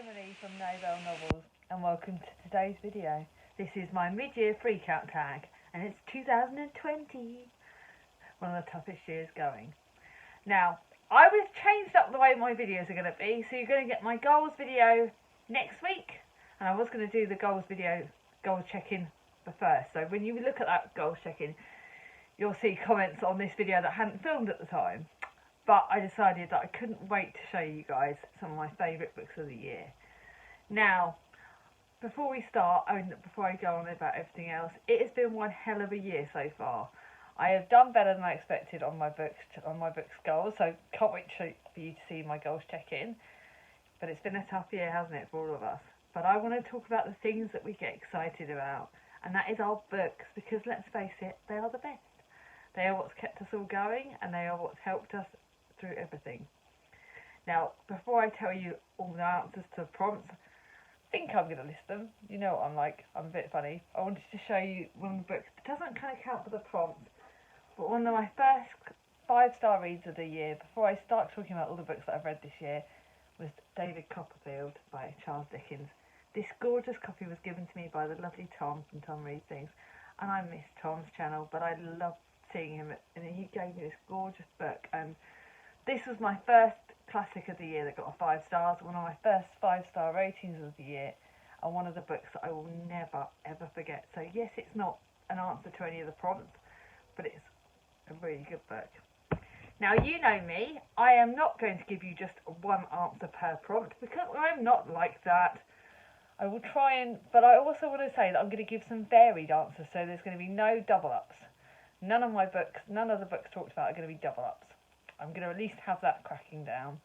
Emily from Novel Novels, and welcome to today's video. This is my mid-year freakout tag, and it's 2020, one of the toughest years going. Now, I have changed up the way my videos are going to be, so you're going to get my goals video next week, and I was going to do the goals check-in first. So when you look at that goals check-in, you'll see comments on this video that I hadn't filmed at the time. But I decided that I couldn't wait to show you guys some of my favourite books of the year. Now, before we start, before I go on about everything else, it has been one hell of a year so far. I have done better than I expected on my books goals, so can't wait for you to see my goals check-in. But it's been a tough year, hasn't it, for all of us? But I want to talk about the things that we get excited about, and that is our books, because let's face it, they are the best. They are what's kept us all going, and they are what's helped us through everything. Now, before I tell you all the answers to the prompts, I think I'm going to list them. You know what I'm like, I'm a bit funny. I wanted to show you one of the books. It doesn't kind of count for the prompts, but one of my first 5-star reads of the year, before I start talking about all the books that I've read this year, was David Copperfield by Charles Dickens. This gorgeous copy was given to me by the lovely Tom from Tom Reads Things, and I miss Tom's channel, but I love seeing him, and he gave me this gorgeous book, and this was my first classic of the year that got a 5 stars, one of my first 5-star ratings of the year, and one of the books that I will never ever forget. So yes, it's not an answer to any of the prompts, but it's a really good book. Now, you know me, I am not going to give you just one answer per prompt, because I'm not like that. I will try but I also want to say that I'm going to give some varied answers, so there's going to be no double ups. None of the books talked about are going to be double ups. I'm going to at least have that cracking down,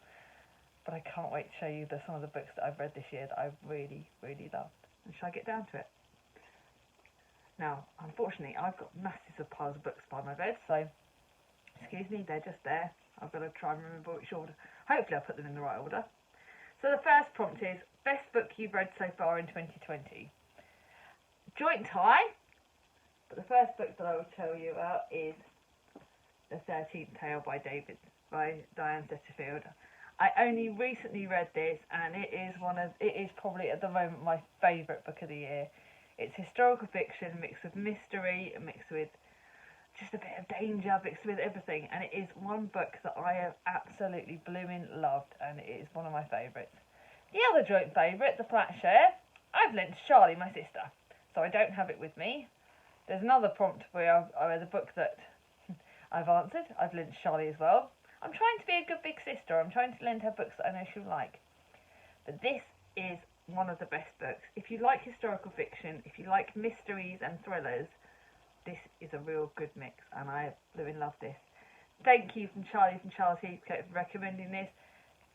but I can't wait to show you some of the books that I've read this year that I've really, really loved. And shall I get down to it? Now, unfortunately, I've got massive piles of books by my bed, so excuse me, they're just there. I've got to try and remember which order. Hopefully I'll put them in the right order. So the first prompt is, best book you've read so far in 2020. Joint tie, but the first book that I will tell you about is The 13th Tale by Diane Chatterley. I only recently read this, and it is probably at the moment my favourite book of the year. It's historical fiction mixed with mystery, mixed with just a bit of danger, mixed with everything, and it is one book that I have absolutely blooming loved, and it is one of my favourites. The other joint favourite, The Flat Share, I've lent to Charlie, my sister, so I don't have it with me. There's another prompt where I read a book that I've answered. I've lent to Charlie as well. I'm trying to be a good big sister. I'm trying to lend her books that I know she'll like. But this is one of the best books. If you like historical fiction, if you like mysteries and thrillers, this is a real good mix, and I really love this. Thank you from Charlie from Charles Heathcote for recommending this.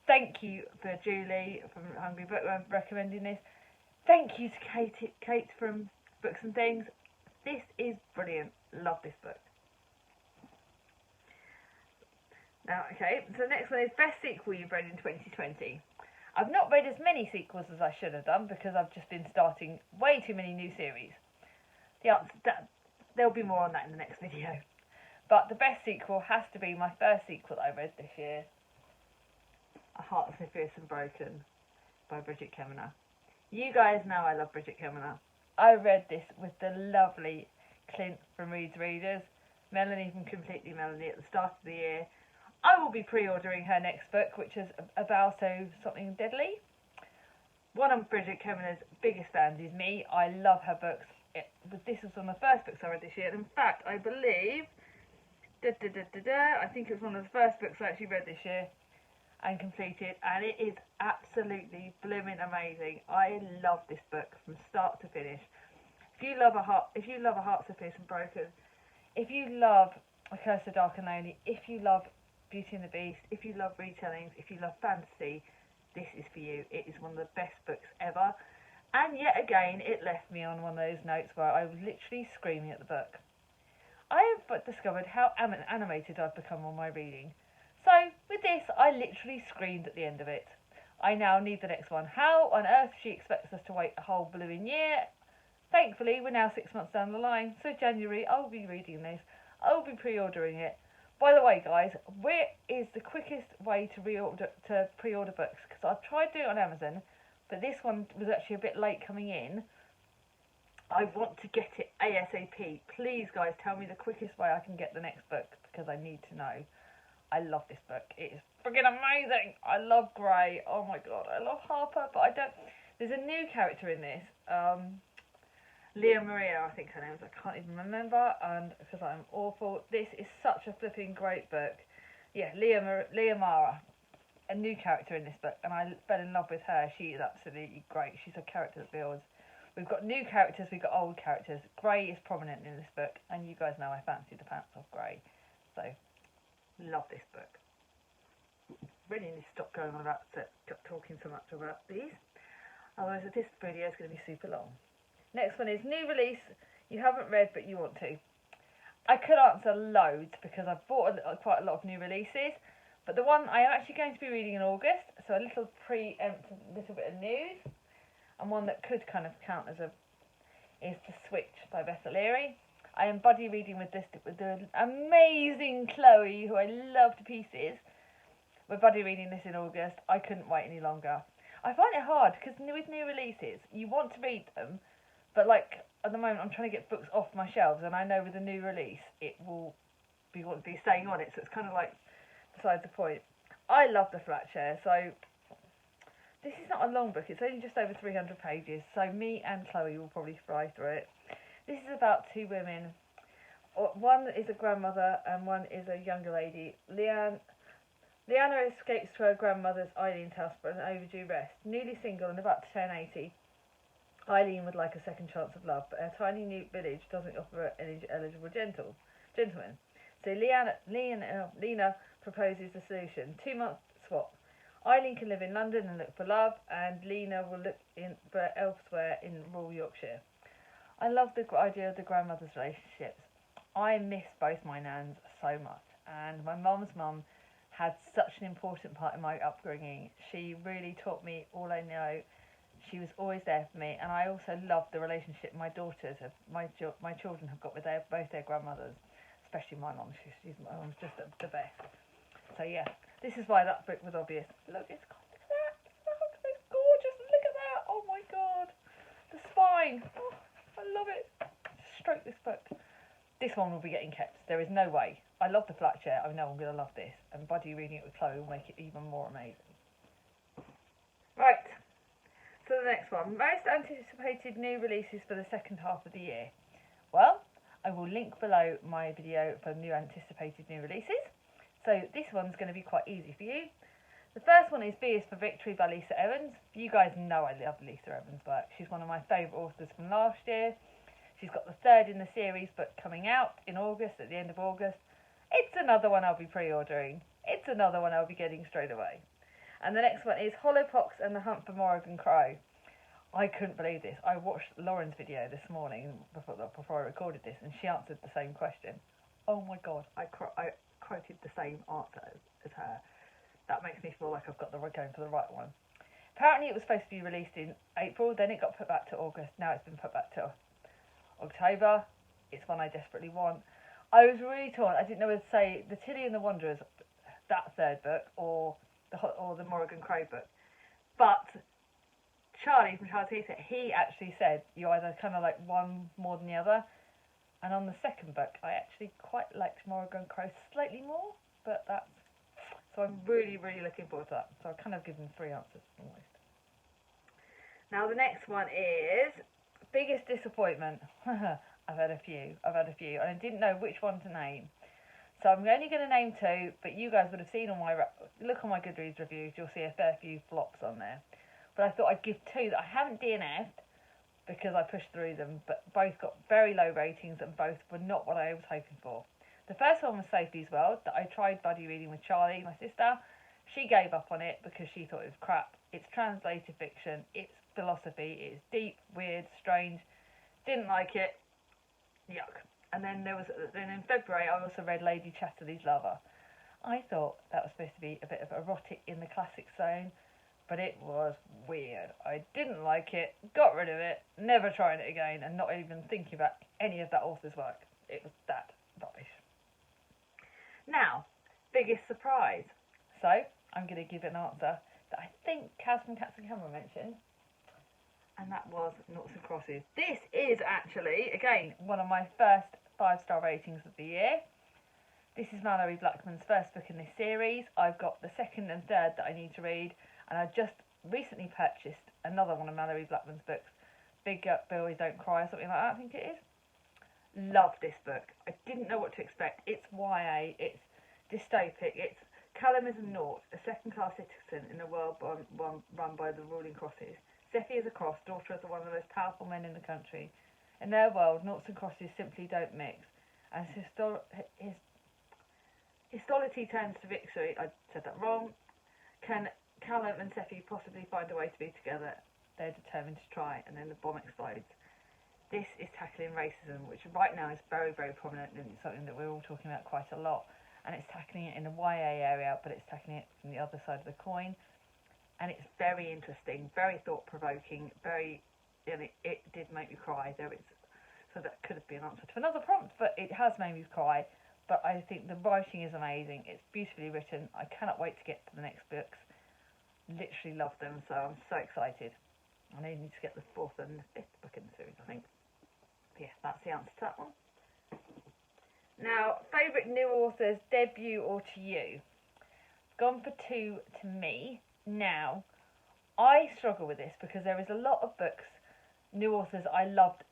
Thank you for Julie from Hungry Bookworm for recommending this. Thank you to Kate from Books and Things. This is brilliant. Love this book. Now, okay, so the next one is best sequel you've read in 2020. I've not read as many sequels as I should have done, because I've just been starting way too many new series. There'll be more on that in the next video. But the best sequel has to be my first sequel that I read this year, A Heart So Fierce and Broken by Bridget Kemner. You guys know I love Bridget Kemner. I read this with the lovely Clint from Reads Readers, Melanie from Completely Melanie, at the start of the year. I will be pre-ordering her next book, which is about something deadly. One of Bridget Kemner's biggest fans is me. I love her books. But this was one of the first books I read this year. And in fact, I believe, I think it was one of the first books I actually read this year and completed. And it is absolutely blooming amazing. I love this book from start to finish. If you love A Heart So Fierce and Broken, if you love A Curse of Dark and Lonely, if you love Beauty and the Beast, if you love retellings, if you love fantasy, this is for you. It is one of the best books ever. And yet again, it left me on one of those notes where I was literally screaming at the book. I have discovered how animated I've become on my reading. So, with this, I literally screamed at the end of it. I now need the next one. How on earth she expects us to wait a whole blooming year? Thankfully, we're now 6 months down the line, so January, I'll be reading this. I'll be pre-ordering it. By the way, guys, where is the quickest way to pre-order books? Because I've tried doing it on Amazon, but this one was actually a bit late coming in. I want to get it ASAP. Please, guys, tell me the quickest way I can get the next book, because I need to know. I love this book. It is freaking amazing. I love Gray. Oh my god, I love Harper, but I don't... There's a new character in this. Leah Maria, I think her name is. I can't even remember, and because I'm awful. This is such a flipping great book. Yeah, Leah Mara, a new character in this book, and I fell in love with her. She is absolutely great. She's a character that builds. We've got new characters, we've got old characters. Gray is prominent in this book, and you guys know I fancy the pants off Gray. So, love this book. Really need to stop going on about talking so much about these. Otherwise this video is going to be super long. Next one is new release you haven't read but you want to. I could answer loads because I've bought quite a lot of new releases, but the one I am actually going to be reading in August, so a little little bit of news, and one that could kind of count as is The Switch by Beth O'Leary. I am buddy reading with the amazing Chloe, who I love to pieces. We're buddy reading this in August. I couldn't wait any longer. I find it hard because with new releases, you want to read them, but like at the moment I'm trying to get books off my shelves, and I know with a new release it will be staying on it, so it's kind of like beside the point. I love The Flat Share, so this is not a long book. It's only just over 300 pages, so me and Chloe will probably fly through it. This is about two women. One is a grandmother and one is a younger lady. Leanna escapes to her grandmother's, Eileen's house, for an overdue rest. Newly single and about to turn 80, Eileen would like a second chance of love, but her tiny new village doesn't offer any eligible gentlemen. So Lena proposes a solution. 2-month swap. Eileen can live in London and look for love, and Lena will look for elsewhere in rural Yorkshire. I love the idea of the grandmothers' relationships. I miss both my nans so much, and my mum's mum had such an important part in my upbringing. She really taught me all I know. She was always there for me, and I also love the relationship my children have got with both their grandmothers, especially my mum. My mum's just the best. So yeah, this is why that book was obvious. Look, it's gorgeous. Look at that. Oh my god, the spine. Oh, I love it. Stroke this book. This one will be getting kept. There is no way. I love The Flat Share. I know I'm going to love this. And buddy reading it with Chloe will make it even more amazing. Right. So the next one. Most anticipated new releases for the second half of the year. Well, I will link below my video for new anticipated new releases. So this one's going to be quite easy for you. The first one is B is for Victory by Lisa Evans. You guys know I love Lisa Evans' work. She's one of my favourite authors from last year. She's got the third in the series book coming out in August, at the end of August. It's another one I'll be pre-ordering. It's another one I'll be getting straight away. And the next one is Hollowpox and the Hunt for Morrigan Crow. I couldn't believe this. I watched Lauren's video this morning before I recorded this, and she answered the same question. Oh my god, I quoted the same answer as her. That makes me feel like I've got going for the right one. Apparently it was supposed to be released in April, then it got put back to August. Now it's been put back to October. It's one I desperately want. I was really torn. I didn't know whether to say The Tilly and the Wanderers, that third book, or the Morrigan Crow book. But Charlie from Charles Heath, he actually said you either kind of like one more than the other. And on the second book, I actually quite liked Morrigan Crow slightly more. But that's... So I'm really, really looking forward to that. So I've kind of given 3 answers almost. Now the next one is biggest disappointment. I've had a few, and I didn't know which one to name. So I'm only going to name 2, but you guys would have seen on my look on my Goodreads reviews, you'll see a fair few flops on there. But I thought I'd give 2 that I haven't DNF'd because I pushed through them, but both got very low ratings and both were not what I was hoping for. The first one was Sophie's World, that I tried buddy reading with Charlie, my sister. She gave up on it because she thought it was crap. It's translated fiction, it's philosophy, it's deep, weird, strange. Didn't like it. Yuck. And then in February I also read Lady Chatterley's Lover. I thought that was supposed to be a bit of erotic in the classic zone, but it was weird. I didn't like it, got rid of it, never trying it again, and not even thinking about any of that author's work. It was that rubbish. Now, biggest surprise. So, I'm going to give an answer that I think Kaz from Cats and Camera mentioned. and that was Noughts and Crosses. This is actually, again, one of my first 5-star ratings of the year. This is Malorie Blackman's first book in this series. I've got the second and third that I need to read, and I just recently purchased another one of Malorie Blackman's books, Big Boys Don't Cry, or something like that, I think it is. Love this book. I didn't know what to expect. It's YA, it's dystopic, it's Callum is a naught, a second-class citizen in a world run by the ruling crosses. Seffi is a cross, daughter of one of the most powerful men in the country. In their world, noughts and crosses simply don't mix. As hostility turns to victory, I said that wrong. Can Callum and Seffi possibly find a way to be together? They're determined to try, and then the bomb explodes. This is tackling racism, which right now is very, very prominent, and it's something that we're all talking about quite a lot. And it's tackling it in the YA area, but it's tackling it from the other side of the coin. And it's very interesting, very thought-provoking, it did make me cry. So that could have been an answer to another prompt, but it has made me cry. But I think the writing is amazing. It's beautifully written. I cannot wait to get to the next books. Literally love them, so I'm so excited. I need to get the 4th and the 5th book in the series, I think. But yeah, that's the answer to that one. Now, favourite new authors, debut or to you? Gone for 2 to me. Now, I struggle with this because there is a lot of books, new authors I loved,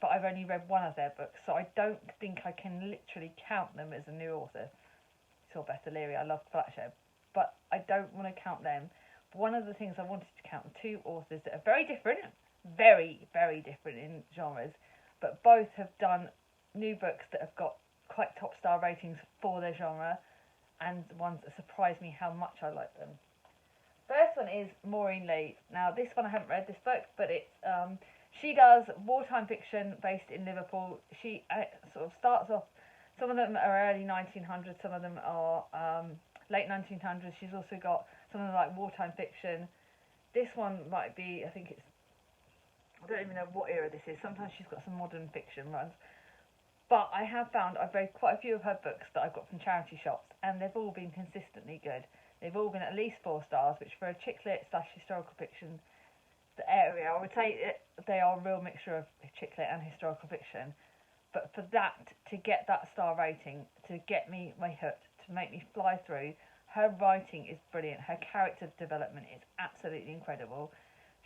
but I've only read one of their books, so I don't think I can literally count them as a new author. Saw Beth O'Leary, I loved Flatshare, but I don't want to count them. But one of the things I wanted to count were 2 authors that are very different, very, very different in genres, but both have done new books that have got quite top star ratings for their genre, and ones that surprised me how much I like them. First one is Maureen Lee. Now this one I haven't read this book, but it's she does wartime fiction based in Liverpool. She sort of starts off, some of them are early 1900s, some of them are late 1900s. She's also got something like wartime fiction. This one might be, I think it's, I don't even know what era this is. Sometimes she's got some modern fiction runs. But I have found I've read quite a few of her books that I've got from charity shops, and they've all been consistently good. They've all been at least 4 stars, which for a chick lit / historical fiction the area, I would say they are a real mixture of chick lit and historical fiction. But for that, to get that star rating, to get me my hooked, to make me fly through, her writing is brilliant. Her character development is absolutely incredible.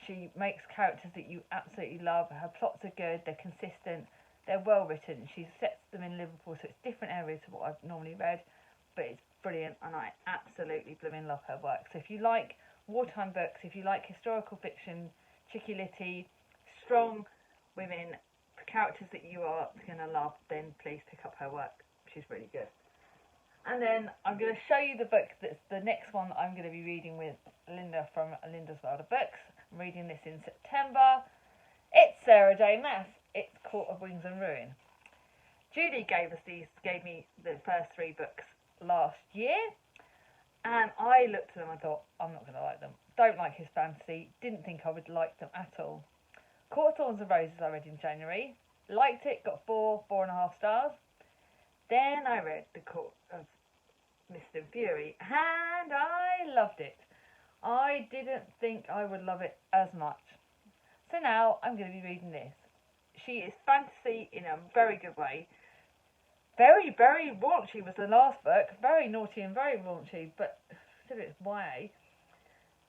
She makes characters that you absolutely love. Her plots are good, they're consistent, they're well written. She sets them in Liverpool, so it's different areas to what I've normally read, but it's brilliant, and I absolutely blooming love her work. So if you like wartime books, if you like historical fiction, chicky litty, strong women, characters that you are going to love, then please pick up her work. She's really good. And then I'm going to show you the book that's the next one that I'm going to be reading with Linda from Linda's World of Books. I'm reading this in September. It's Sarah J. Maas. It's Court of Wings and Ruin. Julie gave me the first 3 books last year, and I looked at them and thought, I'm not going to like them. Don't like his fantasy. Didn't think I would like them at all. Court of Thorns and Roses I read in January. Liked it, got 4.5 stars. Then I read The Court of Mist and Fury, and I loved it. I didn't think I would love it as much. So now I'm going to be reading this. She is fantasy in a very good way. Very, very raunchy was the last book. Very naughty and very raunchy, but still it's YA.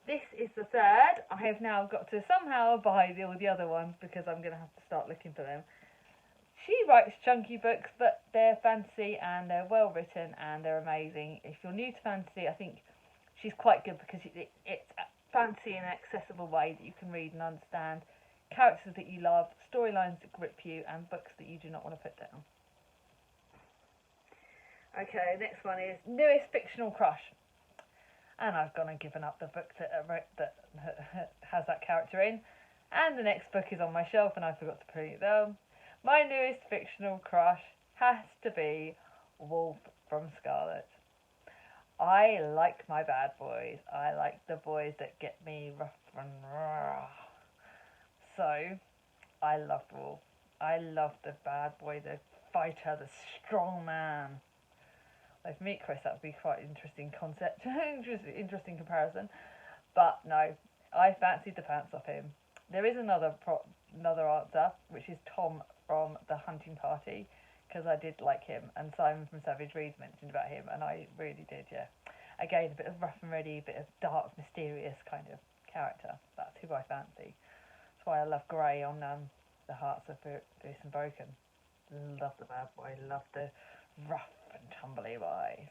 This is the 3rd. I have now got to somehow buy all the other ones because I'm going to have to start looking for them. She writes chunky books, but they're fantasy and they're well written and they're amazing. If you're new to fantasy, I think she's quite good because it's fantasy in an accessible way that you can read and understand. Characters that you love, storylines that grip you, and books that you do not want to put down. Okay, next one is Newest Fictional Crush. And I've gone and given up the book that has that character in. And the next book is on my shelf and I forgot to put it down. My newest fictional crush has to be Wolf from Scarlet. I like my bad boys. I like the boys that get me rough and raw. So, I love Wolf. I love the bad boy, the fighter, the strong man. If meet Chris, that would be quite an interesting concept, interesting comparison. But no, I fancied the pants off him. There is another answer, which is Tom from The Hunting Party, because I did like him, and Simon from Savage Reads mentioned about him, and I really did, yeah. Again, a bit of rough and ready, a bit of dark, mysterious kind of character. That's who I fancy. That's why I love Grey on The Hearts of Fierce and Broken. Love the bad boy, love the rough and tumbly boys.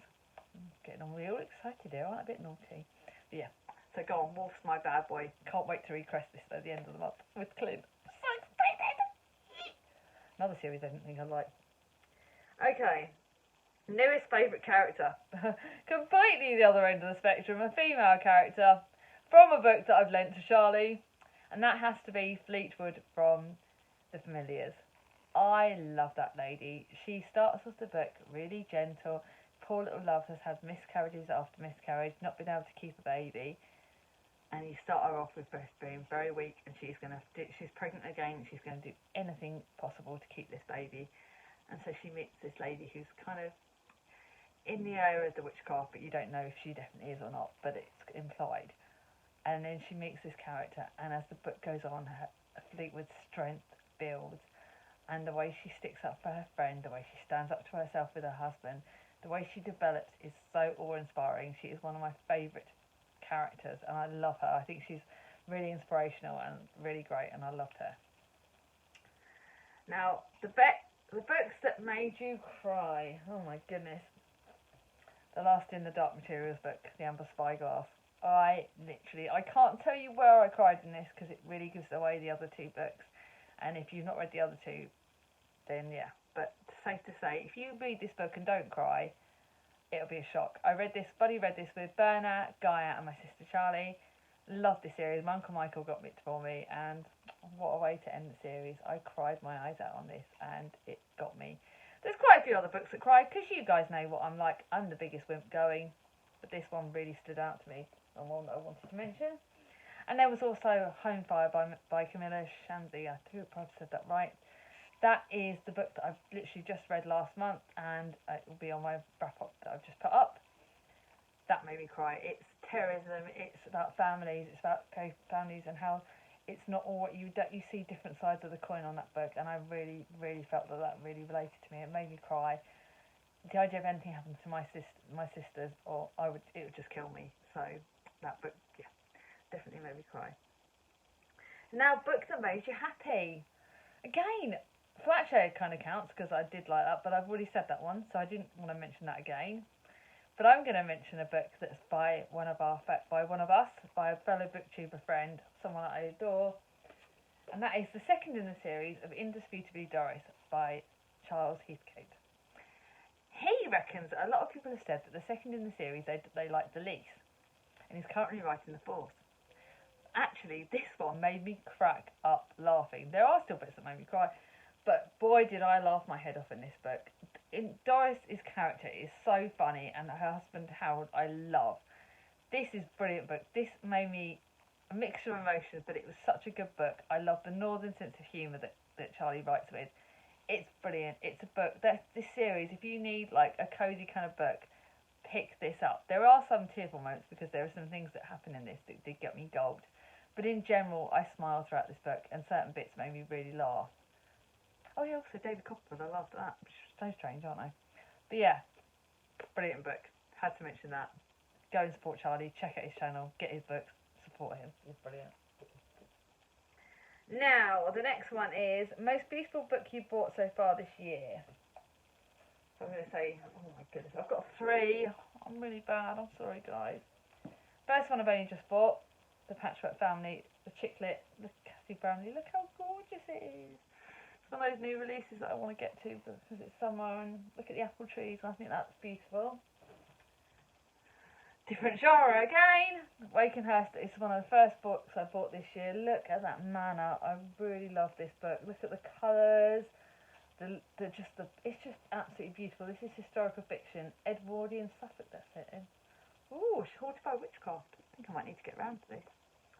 Getting all real excited here, aren't I? A bit naughty. But yeah, so go on, Wolf's my bad boy. Can't wait to request this at the end of the month with Clint. So excited! Another series I didn't think I'd like. Okay, newest favourite character. Completely the other end of the spectrum, a female character from a book that I've lent to Charlie, and that has to be Fleetwood from The Familiars. I love that lady. She starts off the book really gentle. Poor little love has had miscarriages after miscarriage, not been able to keep a baby, and you start her off with being very weak, and she's pregnant again, and she's going to do anything possible to keep this baby. And so she meets this lady who's kind of in the area of the witchcraft, but you don't know if she definitely is or not, but it's implied. And then she meets this character, and as the book goes on, her Fleetwood's strength builds, and the way she sticks up for her friend, the way she stands up to herself with her husband, the way she develops is so awe-inspiring. She is one of my favourite characters, and I love her. I think she's really inspirational and really great, and I loved her. Now, the books that made you cry. Oh my goodness. The last in the Dark Materials book, The Amber Spyglass. I can't tell you where I cried in this, because it really gives away the other two books. And if you've not read the other two, then yeah. But safe to say, if you read this book and don't cry, it'll be a shock. Buddy read this with Berna, Gaia, and my sister Charlie. Loved this series. My Uncle Michael got it for me, and what a way to end the series. I cried my eyes out on this, and it got me. There's quite a few other books that cried, because you guys know what I'm like. I'm the biggest wimp going, but this one really stood out to me, and one that I wanted to mention. And there was also Home Fire by Camilla Shanzi. I do hope I've said that right. That is the book that I've literally just read last month, and it will be on my wrap-up that I've just put up. That made me cry. It's terrorism, it's about families, it's about families, and how it's not all what you see different sides of the coin on that book, and I really, really felt that really related to me. It made me cry. The idea of anything happened to my sisters, or it would just kill me. So that book, yeah, definitely made me cry. Now, book that made you happy. Again, Flatshare kind of counts, because I did like that, but I've already said that one, so I didn't want to mention that again. But I'm going to mention a book that's by one of us, by a fellow booktuber friend, someone that I adore, and that is the second in the series of Indisputably Doris by Charles Heathcote. He reckons a lot of people have said that the second in the series they like the least, and he's currently writing the fourth. Actually, this one made me crack up laughing. There are still bits that made me cry, but boy did I laugh my head off in this book. Doris's character is so funny, and her husband Harold I love. This is a brilliant book. This made me a mixture of emotions, but it was such a good book. I love the northern sense of humour that Charlie writes with. It's brilliant. It's a book. This series, if you need like a cosy kind of book, pick this up. There are some tearful moments, because there are some things that happen in this that did get me gulped. But in general, I smiled throughout this book, and certain bits made me really laugh. Oh yeah, also David Copperfield, I loved that. So strange, aren't they? But yeah, brilliant book. Had to mention that. Go and support Charlie, check out his channel, get his books, support him. He's brilliant. Now, the next one is most beautiful book you bought so far this year. So I'm going to say, oh my goodness, I've got 3. I'm really bad, I'm sorry guys. First one I've only just bought, The Patchwork Family, the chicklet, the Cassie Family. Look how gorgeous it is. One of those new releases that I want to get to, because it's summer, and look at the apple trees, and I think that's beautiful. Different genre again. Wakenhurst is one of the first books I bought this year. Look at that manor. I really love this book. Look at the colours. It's just absolutely beautiful. This is historical fiction. Edwardian Suffolk, that's it. Ooh, Haunted by Witchcraft. I think I might need to get around to this.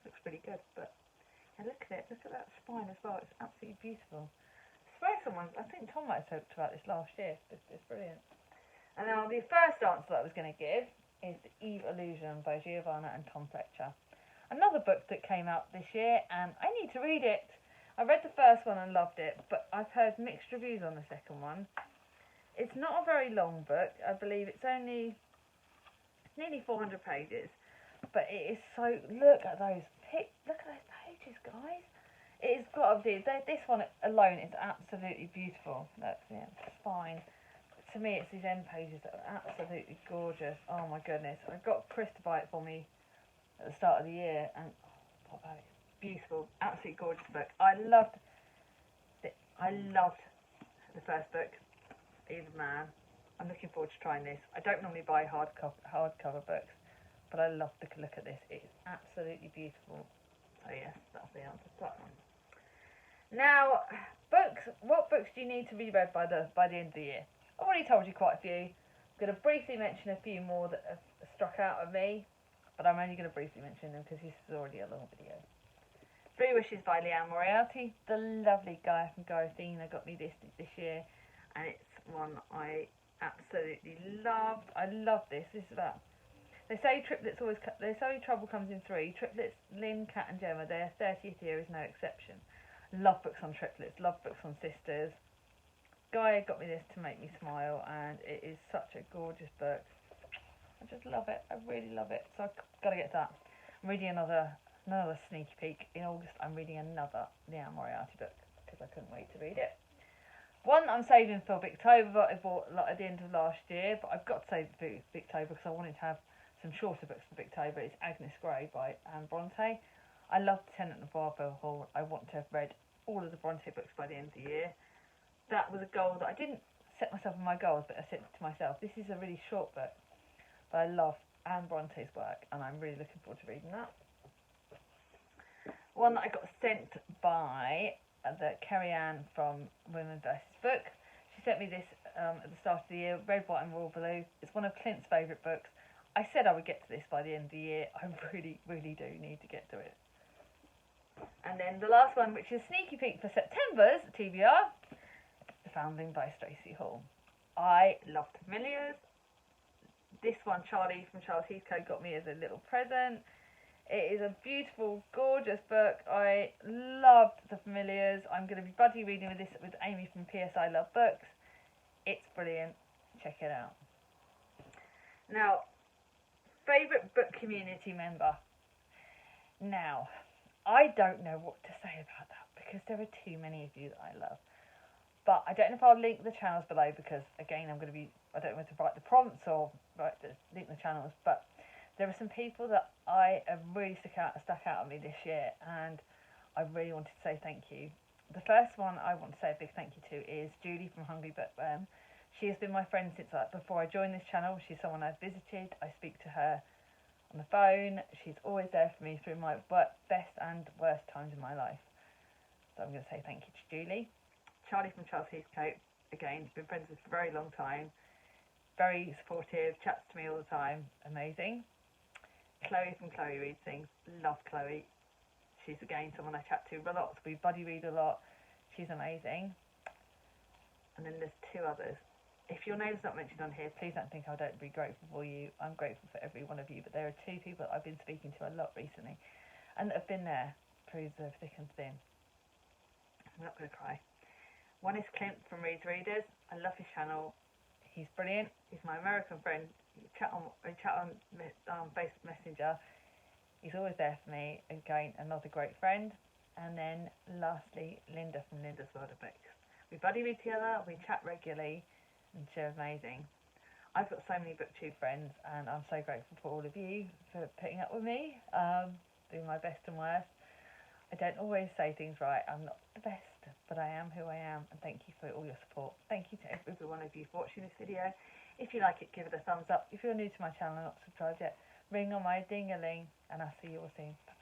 Looks pretty good, but yeah, look at it. Look at that spine as well. It's absolutely beautiful. I think Tom might have talked about this last year. It's brilliant. And now the first answer that I was going to give is The Eve Illusion by Giovanna and Tom Fletcher. another book that came out this year, and I need to read it. I read the first one and loved it, but I've heard mixed reviews on the second one. It's not a very long book. I believe it's only nearly 400 pages, but it is so. Look at those pages, guys. It's got to be. This one alone is absolutely beautiful. Look, yeah, it's fine. To me, it's these end pages that are absolutely gorgeous. Oh my goodness! I got Chris to buy it for me at the start of the year, and what about it? Beautiful, absolutely gorgeous book. I loved the first book. Even Man. I'm looking forward to trying this. I don't normally buy hardcover books, but I love the look at this. It's absolutely beautiful. So yes, that's the answer to that one. Now, books. What books do you need to be read by the end of the year? I've already told you quite a few. I'm going to briefly mention a few more that have struck out at me, but I'm only going to briefly mention them because this is already a long video. Three Wishes by Leanne Moriarty. The lovely guy from Garathena got me this year, and it's one I absolutely loved. I love this. This is about. They say trouble comes in three. Triplets, Lynn, Kat, and Gemma. Their 30th year is no exception. Love books on triplets. Love books on sisters. Guy got me this to make me smile, and it is such a gorgeous book. I just love it. I really love it. So I've got to get to that. I'm reading another sneaky peek in August. I'm reading another Leanne Moriarty book because I couldn't wait to read it. One I'm saving for Victober, I bought at the end of last year, but I've got to save it for Victober because I wanted to have some shorter books for Victober. It's Agnes Grey by Anne Bronte. I love The Tenant of Barbell Hall. I want to have read all of the Bronte books by the end of the year. That was a goal that I didn't set myself in my goals, but I set to myself. This is a really short book, but I love Anne Bronte's work, and I'm really looking forward to reading that. One that I got sent by the Kerry Ann from Women vs. Book. She sent me this at the start of the year, Red, White and Royal Blue. It's one of Clint's favourite books. I said I would get to this by the end of the year. I really, really do need to get to it. And then the last one, which is sneaky peek for September's TBR, The Foundling by Stacey Hall. I love The Familiars. This one, Charlie from Charles Heathcote got me as a little present. It is a beautiful, gorgeous book. I loved The Familiars. I'm going to be buddy reading with Amy from PSI Love Books. It's brilliant. Check it out. Now, favourite book community member. Now, I don't know what to say about that because there are too many of you that I love. But I don't know if I'll link the channels below because, again, I don't know whether to write the prompts or link the channels, but there are some people that I have really stuck out at me this year, and I really wanted to say thank you. The first one I want to say a big thank you to is Julie from Hungry Bookworm. She has been my friend since before I joined this channel. She's someone I've visited. I speak to her on the phone. She's always there for me through my best and worst times in my life. So I'm going to say thank you to Julie. Charlie from Charles Heathcote, again, been friends with for a very long time. Very supportive, chats to me all the time. Amazing. Chloe from Chloe Reads Things. Love Chloe. She's, again, someone I chat to a lot. We buddy read a lot. She's amazing. And then there's two others. If your name's not mentioned on here, please don't think I don't be grateful for you. I'm grateful for every one of you. But there are two people that I've been speaking to a lot recently and that have been there through the thick and thin. I'm not going to cry. One is Clint from Reads Readers. I love his channel. He's brilliant. He's my American friend. We chat on Facebook Messenger. He's always there for me. Again, another great friend. And then lastly, Linda from Linda's World of Books. We buddy read together. We chat regularly, and she's amazing. I've got so many BookTube friends, and I'm so grateful for all of you for putting up with me, doing my best and worst. I don't always say things right. I'm not the best, but I am who I am, and thank you for all your support. Thank you to every one of you for watching this video. If you like it, give it a thumbs up. If you're new to my channel and not subscribed yet, ring on my ding-a-ling, and I'll see you all soon. Bye.